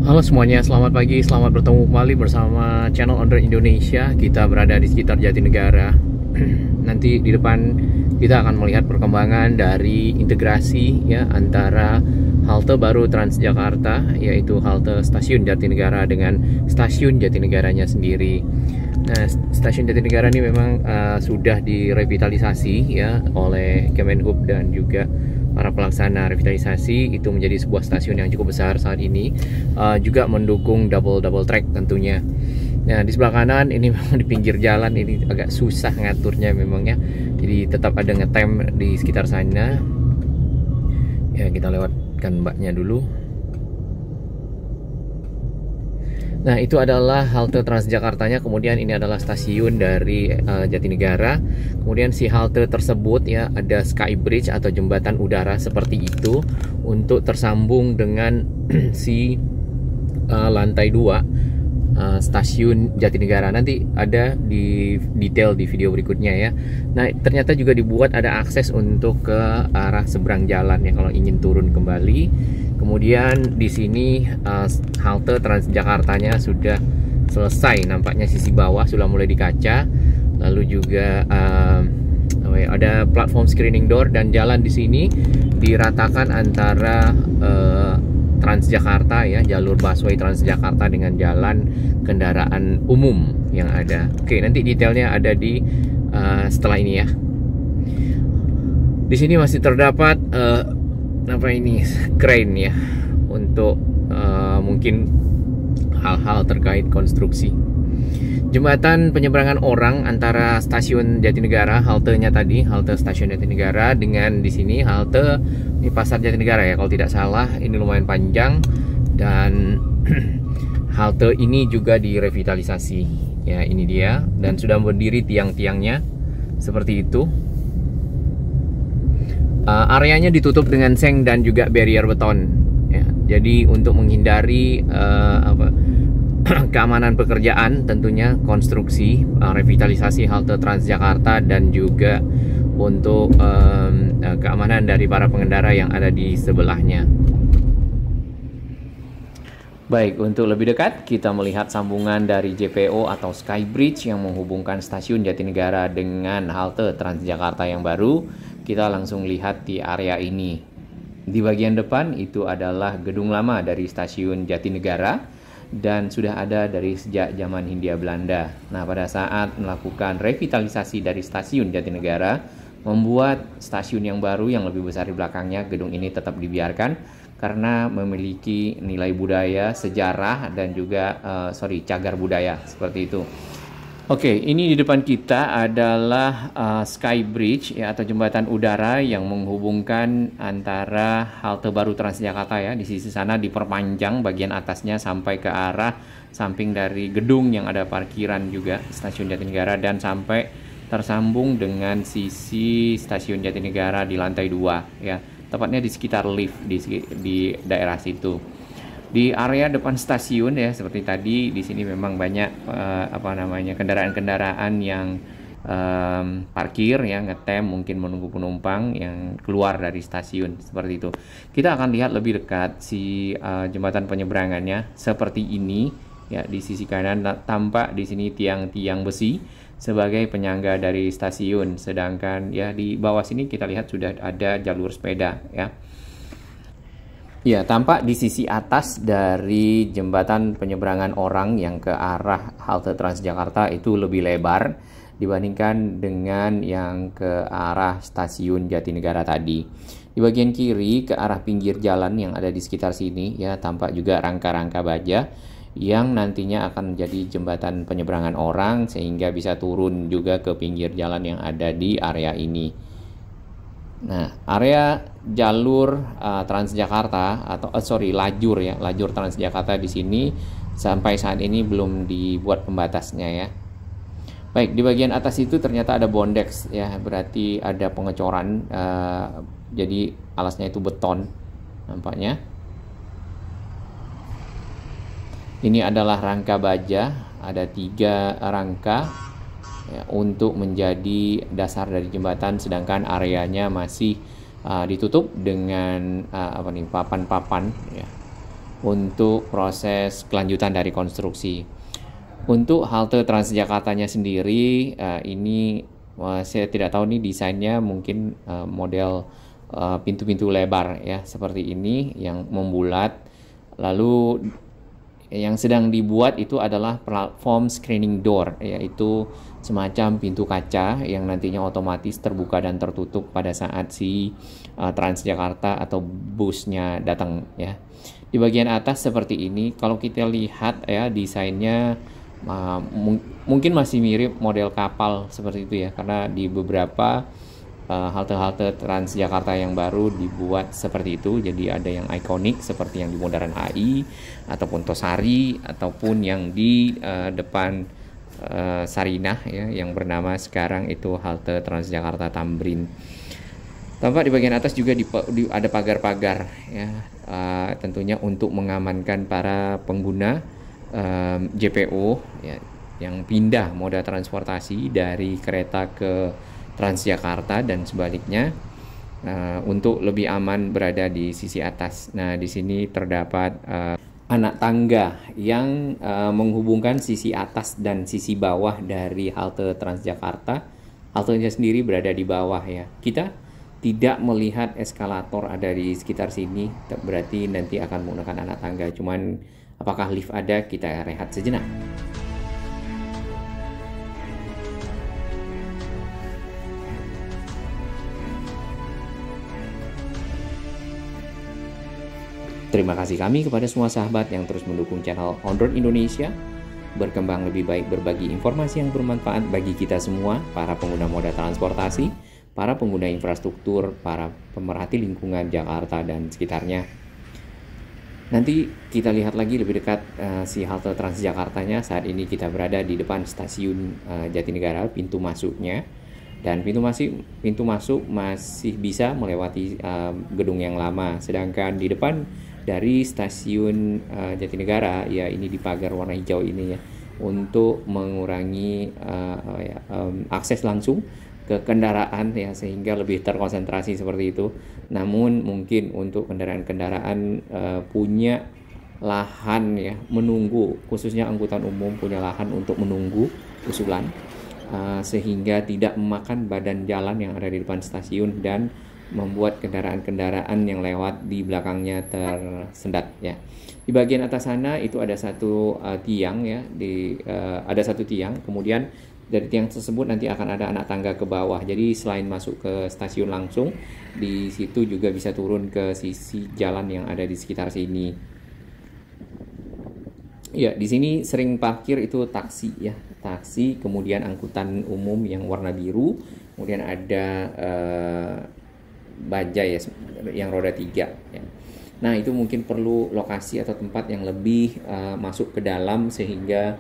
Halo semuanya, selamat pagi, selamat bertemu kembali bersama channel Owner Indonesia. Kita berada di sekitar Jatinegara. Nanti di depan kita akan melihat perkembangan dari integrasi ya antara halte baru Transjakarta, yaitu halte stasiun Jatinegara dengan stasiun Jatinegaranya sendiri. Nah, stasiun Jatinegara ini memang sudah direvitalisasi ya oleh Kemenhub dan juga para pelaksana revitalisasi. Itu menjadi sebuah stasiun yang cukup besar saat ini, juga mendukung double track tentunya. Nah, di sebelah kanan ini memang di pinggir jalan, ini agak susah ngaturnya memang ya, jadi tetap ada ngetem di sekitar sana ya. Kita lewatkan mbaknya dulu. Nah, itu adalah halte Transjakartanya. Kemudian ini adalah stasiun dari Jatinegara. Kemudian si halte tersebut ya ada skybridge atau jembatan udara seperti itu untuk tersambung dengan si lantai 2 stasiun Jatinegara. Nanti ada di detail di video berikutnya ya. Nah, ternyata juga dibuat ada akses untuk ke arah seberang jalan ya kalau ingin turun kembali. Kemudian di sini halte Transjakartanya sudah selesai, nampaknya sisi bawah sudah mulai dikaca. Lalu juga ada platform screening door dan jalan di sini diratakan antara Transjakarta ya, jalur busway Transjakarta dengan jalan kendaraan umum yang ada. Oke, nanti detailnya ada di setelah ini ya. Di sini masih terdapat apa ini, crane ya, untuk mungkin hal-hal terkait konstruksi. Jembatan penyeberangan orang antara stasiun Jatinegara, haltenya tadi, halte stasiun Jatinegara, dengan di sini halte ini Pasar Jatinegara ya kalau tidak salah. Ini lumayan panjang dan halte ini juga direvitalisasi ya, ini dia, dan sudah berdiri tiang-tiangnya seperti itu. Areanya ditutup dengan seng dan juga barrier beton ya. Jadi untuk menghindari keamanan pekerjaan, tentunya konstruksi, revitalisasi halte Transjakarta, dan juga untuk keamanan dari para pengendara yang ada di sebelahnya. Baik, untuk lebih dekat kita melihat sambungan dari JPO atau Skybridge yang menghubungkan stasiun Jatinegara dengan halte Transjakarta yang baru. Kita langsung lihat di area ini. Di bagian depan itu adalah gedung lama dari stasiun Jatinegara dan sudah ada dari sejak zaman Hindia Belanda. Nah, pada saat melakukan revitalisasi dari stasiun Jatinegara, membuat stasiun yang baru yang lebih besar di belakangnya, gedung ini tetap dibiarkan karena memiliki nilai budaya, sejarah, dan juga cagar budaya seperti itu. Oke, ini di depan kita adalah Skybridge ya, atau jembatan udara yang menghubungkan antara halte baru Transjakarta ya. Di sisi sana diperpanjang bagian atasnya sampai ke arah samping dari gedung yang ada parkiran juga stasiun Jatinegara, dan sampai tersambung dengan sisi stasiun Jatinegara di lantai 2 ya. Tepatnya di sekitar lift di daerah situ. Di area depan stasiun ya, seperti tadi, di sini memang banyak kendaraan-kendaraan yang parkir ya, ngetem, mungkin menunggu penumpang yang keluar dari stasiun seperti itu. Kita akan lihat lebih dekat si jembatan penyeberangannya seperti ini ya. Di sisi kanan tampak di sini tiang-tiang besi sebagai penyangga dari stasiun, sedangkan ya di bawah sini kita lihat sudah ada jalur sepeda ya. Ya, tampak di sisi atas dari jembatan penyeberangan orang yang ke arah halte Transjakarta itu lebih lebar dibandingkan dengan yang ke arah stasiun Jatinegara tadi. Di bagian kiri ke arah pinggir jalan yang ada di sekitar sini ya, tampak juga rangka-rangka baja yang nantinya akan menjadi jembatan penyeberangan orang sehingga bisa turun juga ke pinggir jalan yang ada di area ini. Nah, area jalur Transjakarta atau lajur Transjakarta di sini sampai saat ini belum dibuat pembatasnya ya. Baik, di bagian atas itu ternyata ada bondex ya, berarti ada pengecoran. Jadi alasnya itu beton nampaknya. Ini adalah rangka baja, ada 3 rangka ya, untuk menjadi dasar dari jembatan, sedangkan areanya masih ditutup dengan papan-papan ya. untuk proses kelanjutan dari konstruksi. Untuk halte Transjakartanya sendiri, ini saya tidak tahu nih desainnya, mungkin model pintu-pintu lebar ya seperti ini yang membulat. Lalu yang sedang dibuat itu adalah platform screening door, yaitu semacam pintu kaca yang nantinya otomatis terbuka dan tertutup pada saat si Transjakarta atau busnya datang ya. Di bagian atas seperti ini, kalau kita lihat ya desainnya mungkin masih mirip model kapal seperti itu ya, karena di beberapa halte-halte Transjakarta yang baru dibuat seperti itu. Jadi ada yang ikonik seperti yang di Bundaran HI ataupun Tosari, ataupun yang di depan Sarinah ya, yang bernama sekarang itu halte Transjakarta Tamrin. Tampak di bagian atas juga ada pagar-pagar ya, tentunya untuk mengamankan para pengguna JPO ya, yang pindah moda transportasi dari kereta ke Transjakarta dan sebaliknya, untuk lebih aman berada di sisi atas. Nah, di sini terdapat anak tangga yang menghubungkan sisi atas dan sisi bawah dari halte Transjakarta. Haltenya sendiri berada di bawah ya. Kita tidak melihat eskalator ada di sekitar sini, berarti nanti akan menggunakan anak tangga. Cuman apakah lift ada, kita rehat sejenak. Terima kasih kami kepada semua sahabat yang terus mendukung channel On Road Indonesia, berkembang lebih baik, berbagi informasi yang bermanfaat bagi kita semua, para pengguna moda transportasi, para pengguna infrastruktur, para pemerhati lingkungan Jakarta dan sekitarnya. Nanti kita lihat lagi lebih dekat si halte Transjakartanya. Saat ini kita berada di depan stasiun Jatinegara, pintu masuknya. Dan pintu masuk masih bisa melewati gedung yang lama. Sedangkan di depan dari stasiun Jatinegara ya, ini di pagar warna hijau ini ya, untuk mengurangi akses langsung ke kendaraan ya, sehingga lebih terkonsentrasi seperti itu. Namun mungkin untuk kendaraan-kendaraan punya lahan ya, menunggu, khususnya angkutan umum punya lahan untuk menunggu usulan, sehingga tidak memakan badan jalan yang ada di depan stasiun dan membuat kendaraan-kendaraan yang lewat di belakangnya tersendat ya. Di bagian atas sana itu ada satu tiang ya, ada satu tiang, kemudian dari tiang tersebut nanti akan ada anak tangga ke bawah. Jadi selain masuk ke stasiun langsung, di situ juga bisa turun ke sisi jalan yang ada di sekitar sini. Ya, di sini sering parkir itu taksi ya, taksi, kemudian angkutan umum yang warna biru, kemudian ada bajai ya, yang roda 3 ya. Nah, itu mungkin perlu lokasi atau tempat yang lebih masuk ke dalam sehingga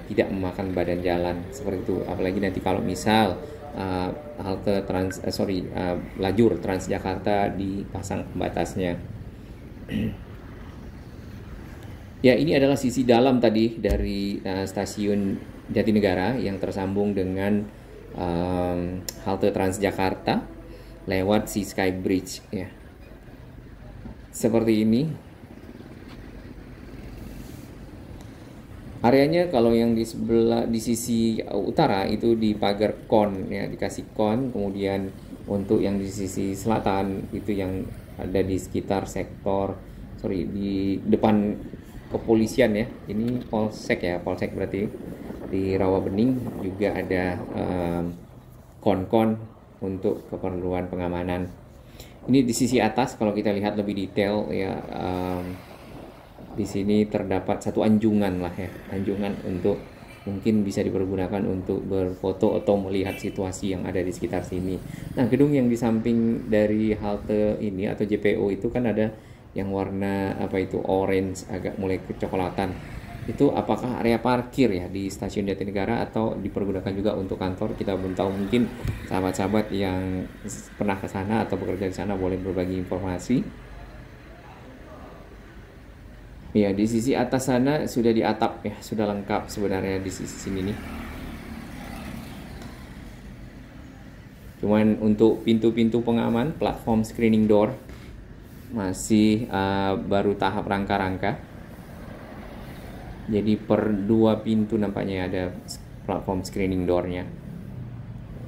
tidak memakan badan jalan seperti itu. Apalagi nanti kalau misal lajur Transjakarta dipasang pembatasnya. Ya, ini adalah sisi dalam tadi dari stasiun Jatinegara yang tersambung dengan halte Transjakarta lewat si Sky Bridge ya. Seperti ini. Areanya kalau yang di sisi utara itu di pagar kon ya, dikasih kon, kemudian untuk yang di sisi selatan itu yang ada di sekitar di depan kepolisian ya. Ini polsek ya, polsek berarti di Rawabening juga ada kon-kon untuk keperluan pengamanan. Ini di sisi atas kalau kita lihat lebih detail ya, di sini terdapat satu anjungan lah ya, anjungan untuk mungkin bisa dipergunakan untuk berfoto atau melihat situasi yang ada di sekitar sini. Nah, gedung yang di samping dari halte ini atau JPO itu kan ada yang warna orange, agak mulai kecoklatan. Itu apakah area parkir ya di stasiun Jatinegara atau dipergunakan juga untuk kantor? Kita belum tahu. Mungkin sahabat-sahabat yang pernah ke sana atau bekerja di sana boleh berbagi informasi. Ya, di sisi atas sana sudah diatap ya, sudah lengkap sebenarnya di sisi sini nih. Cuman untuk pintu-pintu pengaman, platform screening door masih baru tahap rangka-rangka. Jadi per 2 pintu nampaknya ada platform screening door-nya.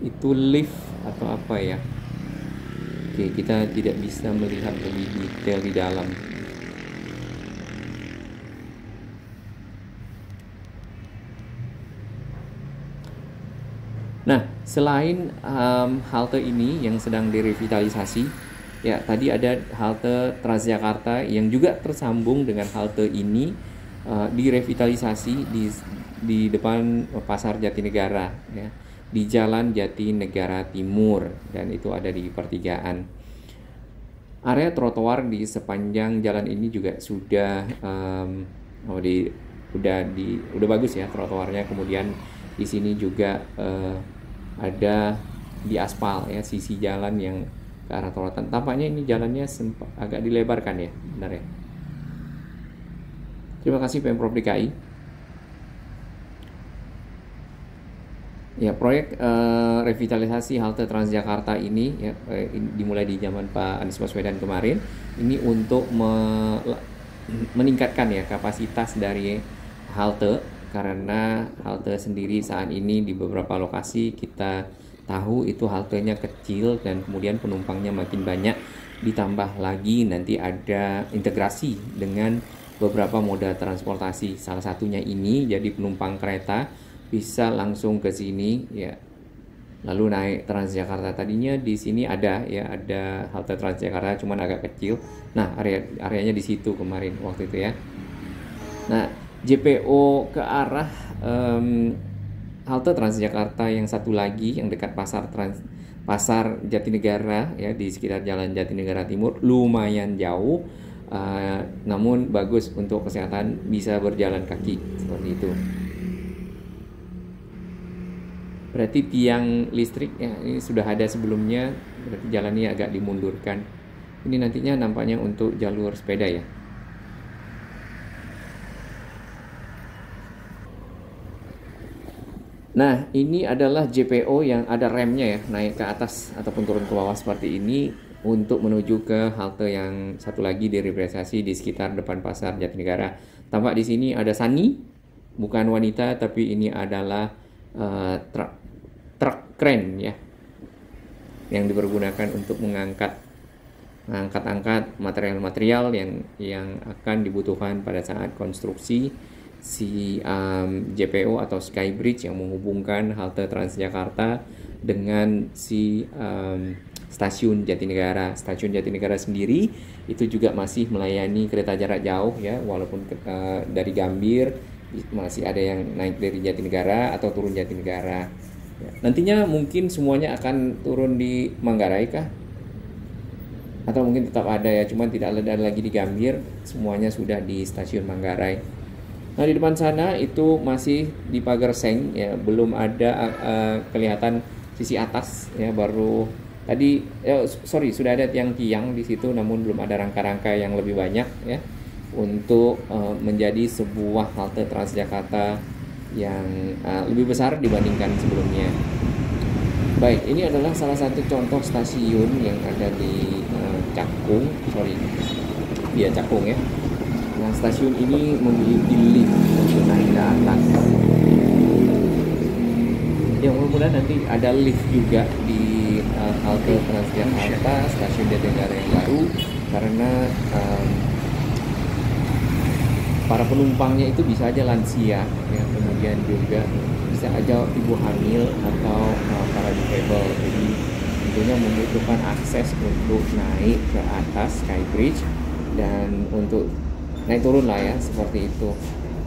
Itu lift atau apa ya? Oke, kita tidak bisa melihat lebih detail di dalam. Nah, selain halte ini yang sedang direvitalisasi, ya tadi ada halte Transjakarta yang juga tersambung dengan halte ini, direvitalisasi di depan Pasar Jatinegara, ya, di Jalan Jatinegara Timur, dan itu ada di pertigaan. Area trotoar di sepanjang jalan ini juga sudah udah bagus ya trotoarnya. Kemudian di sini juga ada di aspal ya sisi jalan yang ke arah trotoar. Tampaknya ini jalannya agak dilebarkan ya, benar ya. Terima kasih Pemprov DKI. Ya, proyek revitalisasi halte Transjakarta ini ya, dimulai di zaman Pak Anies Baswedan kemarin. Ini untuk meningkatkan ya kapasitas dari halte, karena halte sendiri saat ini di beberapa lokasi kita tahu itu haltenya kecil dan kemudian penumpangnya makin banyak. Ditambah lagi nanti ada integrasi dengan beberapa moda transportasi. Salah satunya ini, jadi penumpang kereta bisa langsung ke sini ya, lalu naik Transjakarta. Tadinya di sini ada halte Transjakarta, cuman agak kecil. Nah, areanya di situ kemarin waktu itu ya. Nah, JPO ke arah halte Transjakarta yang satu lagi yang dekat Pasar Jatinegara ya, di sekitar Jalan Jatinegara Timur, lumayan jauh, namun bagus untuk kesehatan, bisa berjalan kaki seperti itu. Berarti tiang listrik ya, ini sudah ada sebelumnya, berarti jalannya agak dimundurkan. Ini nantinya nampaknya untuk jalur sepeda ya. Nah, ini adalah JPO yang ada remnya ya, naik ke atas ataupun turun ke bawah seperti ini untuk menuju ke halte yang satu lagi direvitalisasi di sekitar depan Pasar Jatinegara. Tampak di sini ada Sani, bukan wanita, tapi ini adalah truk kren ya, yang dipergunakan untuk mengangkat material-material yang akan dibutuhkan pada saat konstruksi si JPO atau Skybridge yang menghubungkan halte Transjakarta dengan si stasiun Jatinegara. Stasiun Jatinegara sendiri itu juga masih melayani kereta jarak jauh ya, walaupun dari Gambir masih ada yang naik dari Jatinegara atau turun Jatinegara. Ya, nantinya mungkin semuanya akan turun di Manggarai kah? Atau mungkin tetap ada ya, cuman tidak ada lagi di Gambir, semuanya sudah di stasiun Manggarai. Nah, di depan sana itu masih di pagar seng ya, belum ada kelihatan sisi atas ya, baru tadi sudah ada tiang-tiang di situ, namun belum ada rangka-rangka yang lebih banyak ya untuk menjadi sebuah halte Transjakarta yang lebih besar dibandingkan sebelumnya. Baik, ini adalah salah satu contoh stasiun yang ada di Cakung ya. Nah, stasiun ini memiliki lift untuk naik ke atas. Ya, mudah-mudahan nanti ada lift juga di halte Transjakarta stasiun Jatinegara yang baru, karena para penumpangnya itu bisa aja lansia ya, kemudian juga bisa aja ibu hamil atau para disable. Jadi tentunya membutuhkan akses untuk naik ke atas Skybridge dan untuk naik turun lah ya, seperti itu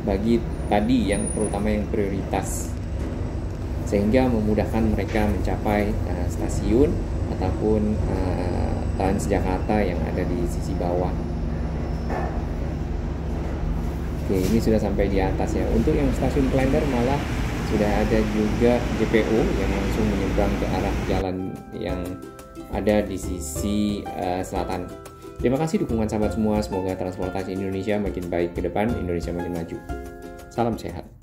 bagi tadi yang terutama yang prioritas, sehingga memudahkan mereka mencapai stasiun ataupun Transjakarta yang ada di sisi bawah. Oke, ini sudah sampai di atas ya. Untuk yang stasiun Klender malah sudah ada juga JPO yang langsung menyeberang ke arah jalan yang ada di sisi selatan. Terima kasih dukungan sahabat semua. Semoga transportasi Indonesia makin baik ke depan, Indonesia makin maju. Salam sehat.